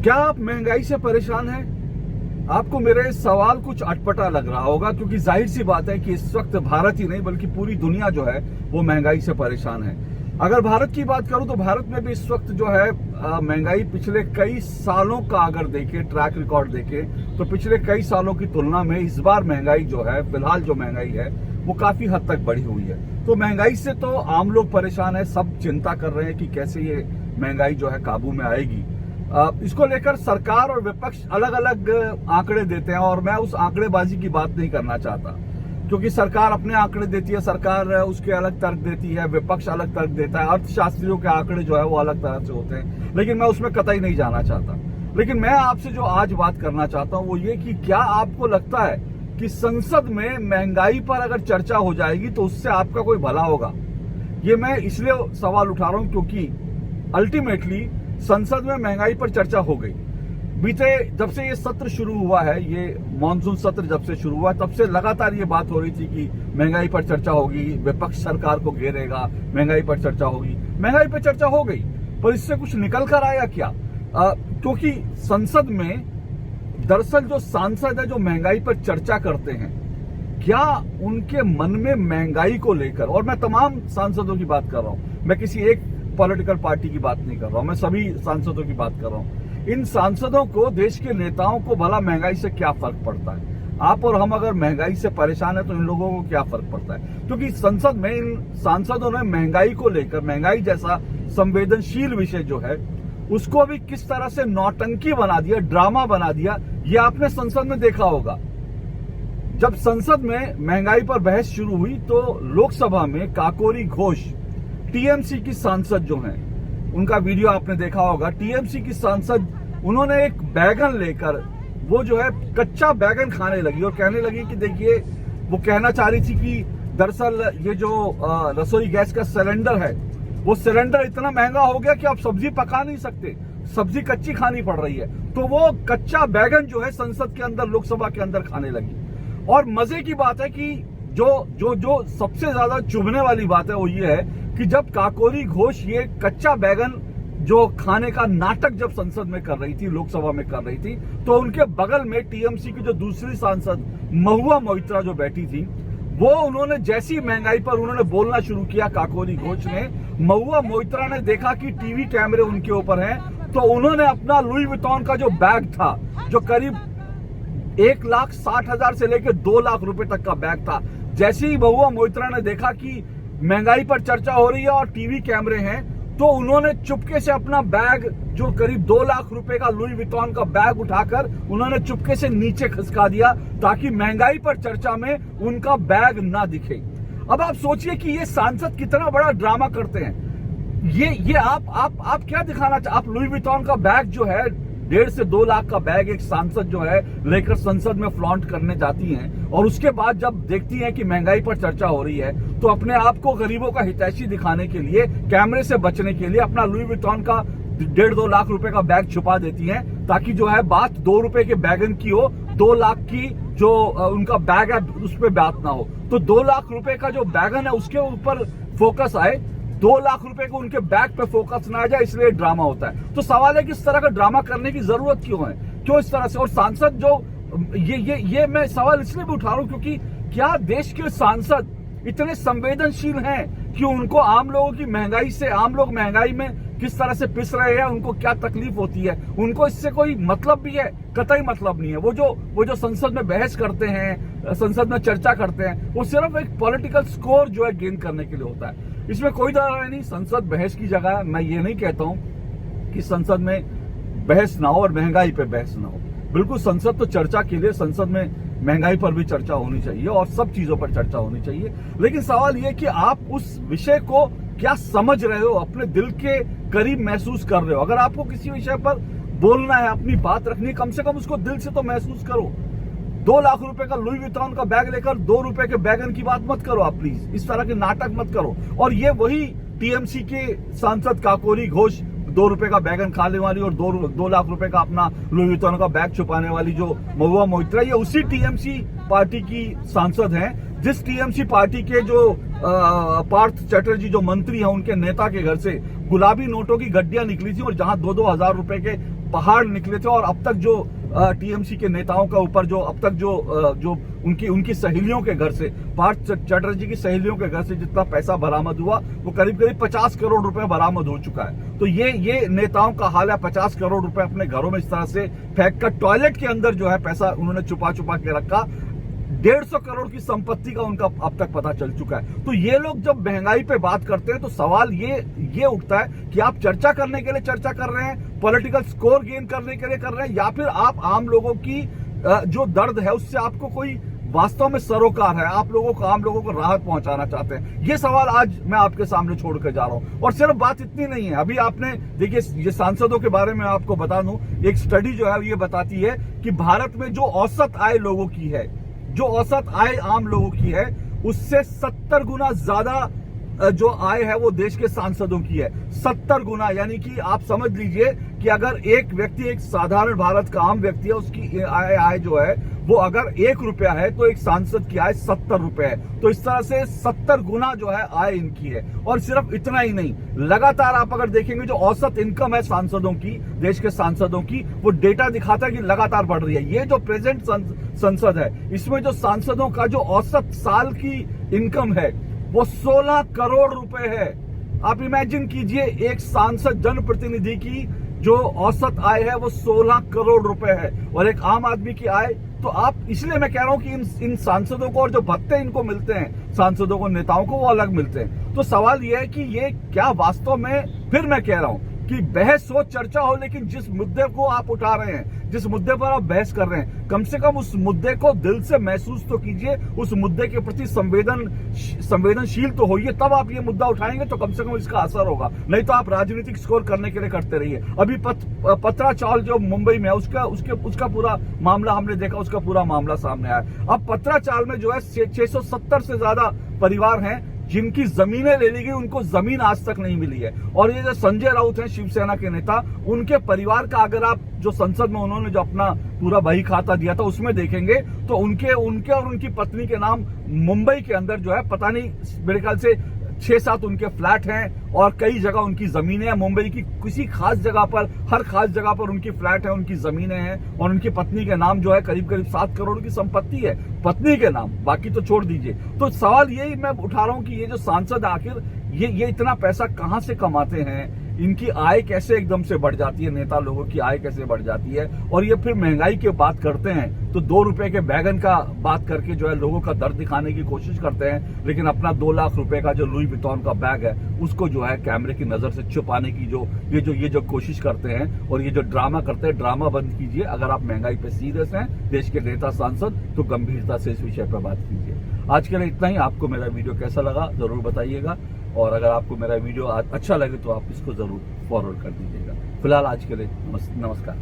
क्या आप महंगाई से परेशान हैं? आपको मेरे सवाल कुछ अटपटा लग रहा होगा, क्योंकि जाहिर सी बात है कि इस वक्त भारत ही नहीं बल्कि पूरी दुनिया जो है वो महंगाई से परेशान है। अगर भारत की बात करूं तो भारत में भी इस वक्त जो है महंगाई पिछले कई सालों का अगर देखें, ट्रैक रिकॉर्ड देखें, तो पिछले कई सालों की तुलना में इस बार महंगाई जो है, फिलहाल जो महंगाई है वो काफी हद तक बढ़ी हुई है। तो महंगाई से तो आम लोग परेशान है, सब चिंता कर रहे हैं कि कैसे ये महंगाई जो है काबू में आएगी। इसको लेकर सरकार और विपक्ष अलग अलग आंकड़े देते हैं, और मैं उस आंकड़ेबाजी की बात नहीं करना चाहता, क्योंकि सरकार अपने आंकड़े देती है, सरकार उसके अलग तर्क देती है, विपक्ष अलग तर्क देता है, अर्थशास्त्रियों के आंकड़े जो है वो अलग तरह से होते हैं, लेकिन मैं उसमें कतई नहीं जाना चाहता। लेकिन मैं आपसे जो आज बात करना चाहता हूं वो ये कि क्या आपको लगता है कि संसद में महंगाई पर अगर चर्चा हो जाएगी तो उससे आपका कोई भला होगा? ये मैं इसलिए सवाल उठा रहा हूं क्योंकि अल्टीमेटली संसद में महंगाई पर चर्चा हो गई। बीते जब से ये सत्र शुरू हुआ है, ये मॉनसून सत्र जब से शुरू हुआ तब से लगातार ये बात हो रही थी कि महंगाई पर चर्चा होगी, विपक्ष सरकार को घेरेगा, महंगाई पर चर्चा होगी। महंगाई पर चर्चा हो गई, पर इससे कुछ निकल कर आया क्या? क्योंकि संसद में दरअसल जो सांसद है जो महंगाई पर चर्चा करते हैं, क्या उनके मन में महंगाई को लेकर, और मैं तमाम सांसदों की बात कर रहा हूं, मैं किसी एक पॉलिटिकल पार्टी की बात नहीं कर रहा हूं, मैं सभी सांसदों की बात कर रहा हूं, इन सांसदों को, देश के नेताओं को भला महंगाई से क्या फर्क पड़ता है? आप और हम अगर महंगाई से परेशान है तो इन लोगों को क्या फर्क पड़ता है? क्योंकि संसद में इन सांसदों ने महंगाई को लेकर, महंगाई जैसा संवेदनशील विषय जो है उसको भी किस तरह से नौटंकी बना दिया, ड्रामा बना दिया, ये आपने संसद में देखा होगा। जब संसद में महंगाई पर बहस शुरू हुई तो लोकसभा में काकोरी घोष, टीएमसी की सांसद जो हैं, उनका वीडियो आपने देखा होगा। टीएमसी की सांसद, उन्होंने एक बैगन लेकर, वो जो है कच्चा बैगन खाने लगी और कहने लगी कि देखिए, वो कहना चाह रही थी कि दरअसल ये जो रसोई गैस का सिलेंडर है, वो सिलेंडर इतना महंगा हो गया कि आप सब्जी पका नहीं सकते, सब्जी कच्ची खानी पड़ रही है। तो वो कच्चा बैगन जो है संसद के अंदर, लोकसभा के अंदर खाने लगी। और मजे की बात है कि जो सबसे ज्यादा चुभने वाली बात है वो ये है कि जब काकोरी घोष ये कच्चा बैगन जो खाने का नाटक जब संसद में कर रही थी, लोकसभा में कर रही थी, तो उनके बगल में टीएमसी की जो दूसरी सांसद महुआ मोइत्रा जो बैठी थी, वो उन्होंने जैसी महंगाई पर उन्होंने बोलना शुरू किया, काकोरी घोष ने, महुआ मोइत्रा ने देखा कि टीवी कैमरे उनके ऊपर हैं, तो उन्होंने अपना लुई विटॉन का जो बैग था, जो करीब 1,60,000 से लेकर 2 लाख रुपए तक का बैग था, जैसे ही महुआ मोइत्रा ने देखा कि महंगाई पर चर्चा हो रही है और टीवी कैमरे हैं, तो उन्होंने चुपके से अपना बैग, जो करीब 2 लाख रुपए का लुई विटॉन का बैग उठाकर उन्होंने चुपके से नीचे खिसका दिया, ताकि महंगाई पर चर्चा में उनका बैग ना दिखे। अब आप सोचिए कि ये सांसद कितना बड़ा ड्रामा करते हैं। ये आप क्या दिखाना चाहते? आप लुई विटॉन का बैग जो है, 1.5 से 2 लाख का बैग एक सांसद जो है लेकर संसद में फ्लॉन्ट करने जाती हैं, और उसके बाद जब देखती हैं कि महंगाई पर चर्चा हो रही है तो अपने आप को गरीबों का हितैषी दिखाने के लिए, कैमरे से बचने के लिए अपना लुई विटॉन का 1.5-2 लाख रुपए का बैग छुपा देती हैं, ताकि जो है बात 2 रुपए के बैगन की हो, 2 लाख की जो उनका बैग है उस पर बात ना हो। तो 2 लाख रुपए का जो बैगन है उसके ऊपर फोकस आए, 2 लाख रुपए को उनके बैग पे फोकस ना आ जाए, इसलिए ड्रामा होता है। तो सवाल है कि इस तरह का ड्रामा करने की जरूरत क्यों है, क्यों इस तरह से? और सांसद जो ये मैं सवाल इसलिए भी उठा रहा हूं क्योंकि क्या देश के सांसद इतने संवेदनशील हैं कि उनको आम लोगों की महंगाई से, आम लोग महंगाई में किस तरह से पिस रहे हैं, उनको क्या तकलीफ होती है, उनको इससे कोई मतलब भी है? कतई मतलब नहीं है। वो जो संसद में बहस करते हैं, संसद में चर्चा करते हैं, वो सिर्फ एक पॉलिटिकल स्कोर जो है गेन करने के लिए होता है। इसमें कोई दरार नहीं, संसद बहस की जगह है। मैं ये नहीं कहता हूं कि संसद में बहस ना हो और महंगाई पे बहस ना हो। बिल्कुल, संसद तो चर्चा के लिए, संसद में महंगाई पर भी चर्चा होनी चाहिए और सब चीजों पर चर्चा होनी चाहिए। लेकिन सवाल यह कि आप उस विषय को क्या समझ रहे हो, अपने दिल के करीब महसूस कर रहे हो? अगर आपको किसी विषय पर बोलना है, अपनी बात रखनी है, कम से कम उसको दिल से तो महसूस करो। 2 लाख रुपए का लुई विटॉन का बैग लेकर 2 रुपए के बैगन की बात मत करो आप, प्लीज इस तरह के नाटक मत करो। और ये वही टीएमसी के सांसद काकोरी घोष, 2 रुपए का बैगन खाने वाली और 2 लाख रुपए का अपना लुई विटॉन का बैग छुपाने वाली जो महुआ मोइत्रा, ये उसी टीएमसी पार्टी की सांसद हैं जिस टीएमसी पार्टी के जो पार्थ चटर्जी जो मंत्री हैं, उनके नेता के घर से गुलाबी नोटों की गड्डियां निकली थी और जहां 2-2 हजार रुपए के पहाड़ निकले थे और अब तक जो टीएमसी के नेताओं का ऊपर जो अब तक जो उनकी सहेलियों के घर से, पार्थ चटर्जी की सहेलियों के घर से जितना पैसा बरामद हुआ वो करीब 50 करोड़ रुपए बरामद हो चुका है। तो ये नेताओं का हाल है। 50 करोड़ रुपए अपने घरों में इस तरह से फेंक कर, टॉयलेट के अंदर जो है पैसा उन्होंने छुपा के रखा। 150 करोड़ की संपत्ति का उनका अब तक पता चल चुका है। तो ये लोग जब महंगाई पे बात करते हैं तो सवाल ये उठता है कि आप चर्चा करने के लिए चर्चा कर रहे हैं, पॉलिटिकल स्कोर गेन करने के लिए कर रहे हैं, या फिर आप आम लोगों की जो दर्द है उससे आपको कोई वास्तव में सरोकार है, आप लोगों को, आम लोगों को राहत पहुंचाना चाहते हैं। ये सवाल आज मैं आपके सामने छोड़ कर जा रहा हूं। और सिर्फ बात इतनी नहीं है, अभी आपने देखिए, ये सांसदों के बारे में आपको बता दूं, एक स्टडी जो है ये बताती है कि भारत में जो औसत आय लोगों की है, जो औसत आय आम लोगों की है, उससे 70 गुना ज्यादा जो आय है वो देश के सांसदों की है। 70 गुना, यानी कि आप समझ लीजिए कि अगर एक व्यक्ति, एक साधारण भारत का आम व्यक्ति है, उसकी आय जो है वो अगर 1 रुपया है तो एक सांसद की आय 70 रुपए है। तो इस तरह से 70 गुना जो है आय इनकी है। और सिर्फ इतना ही नहीं, लगातार आप अगर देखेंगे जो औसत इनकम है सांसदों की, देश के सांसदों की, वो डेटा दिखाता है कि लगातार बढ़ रही है। ये जो प्रेजेंट संसद है, इसमें जो सांसदों का जो औसत साल की इनकम है वो 16 करोड़ रुपए है। आप इमेजिन कीजिए, एक सांसद जनप्रतिनिधि की जो औसत आय है वो 16 करोड़ रुपए है, और एक आम आदमी की आय। तो आप, इसलिए मैं कह रहा हूं कि इन सांसदों को और जो भत्ते इनको मिलते हैं, सांसदों को, नेताओं को, वो अलग मिलते हैं। तो सवाल यह है कि ये क्या वास्तव में, फिर मैं कह रहा हूं कि बहस हो, चर्चा हो, लेकिन जिस मुद्दे को आप उठा रहे हैं, जिस मुद्दे पर आप बहस कर रहे हैं, कम से कम उस मुद्दे को दिल से महसूस तो कीजिए, उस मुद्दे के प्रति संवेदनशील तो होइए, तब आप ये मुद्दा उठाएंगे तो कम से कम इसका असर होगा। नहीं तो आप राजनीतिक स्कोर करने के लिए करते रहिए। अभी पत्रा चावल जो मुंबई में है, उसका पूरा मामला हमने देखा, उसका पूरा मामला सामने आया। अब पत्रा चावल में जो है 670 से ज्यादा परिवार हैं जिनकी जमीनें ले ली गई, उनको जमीन आज तक नहीं मिली है। और ये जो संजय राउत हैं, शिवसेना के नेता, उनके परिवार का अगर आप जो संसद में उन्होंने जो अपना पूरा बही खाता दिया था उसमें देखेंगे तो उनके और उनकी पत्नी के नाम मुंबई के अंदर जो है, पता नहीं, मेरे ख्याल से 6-7 उनके फ्लैट हैं और कई जगह उनकी जमीनें हैं। मुंबई की किसी खास जगह पर, हर खास जगह पर उनकी फ्लैट है, उनकी जमीनें हैं, और उनकी पत्नी के नाम जो है करीब 7 करोड़ की संपत्ति है पत्नी के नाम, बाकी तो छोड़ दीजिए। तो सवाल यही मैं उठा रहा हूं कि ये जो सांसद आखिर ये इतना पैसा कहां से कमाते हैं, इनकी आय कैसे एकदम से बढ़ जाती है, नेता लोगों की आय कैसे बढ़ जाती है। और ये फिर महंगाई की बात करते हैं तो 2 रुपए के बैगन का बात करके जो है लोगों का दर्द दिखाने की कोशिश करते हैं, लेकिन अपना 2 लाख रुपए का जो लुई विटॉन का बैग है उसको जो है कैमरे की नजर से छुपाने की ये जो कोशिश करते हैं, और ये जो ड्रामा करते हैं, ड्रामा बंद कीजिए। अगर आप महंगाई पे सीरियस हैं, देश के नेता सांसद, तो गंभीरता से इस विषय पर बात कीजिए। आज के लिए इतना ही। आपको मेरा वीडियो कैसा लगा जरूर बताइएगा, और अगर आपको मेरा वीडियो अच्छा लगे तो आप इसको जरूर फॉरवर्ड कर दीजिएगा। फिलहाल आज के लिए नमस्कार।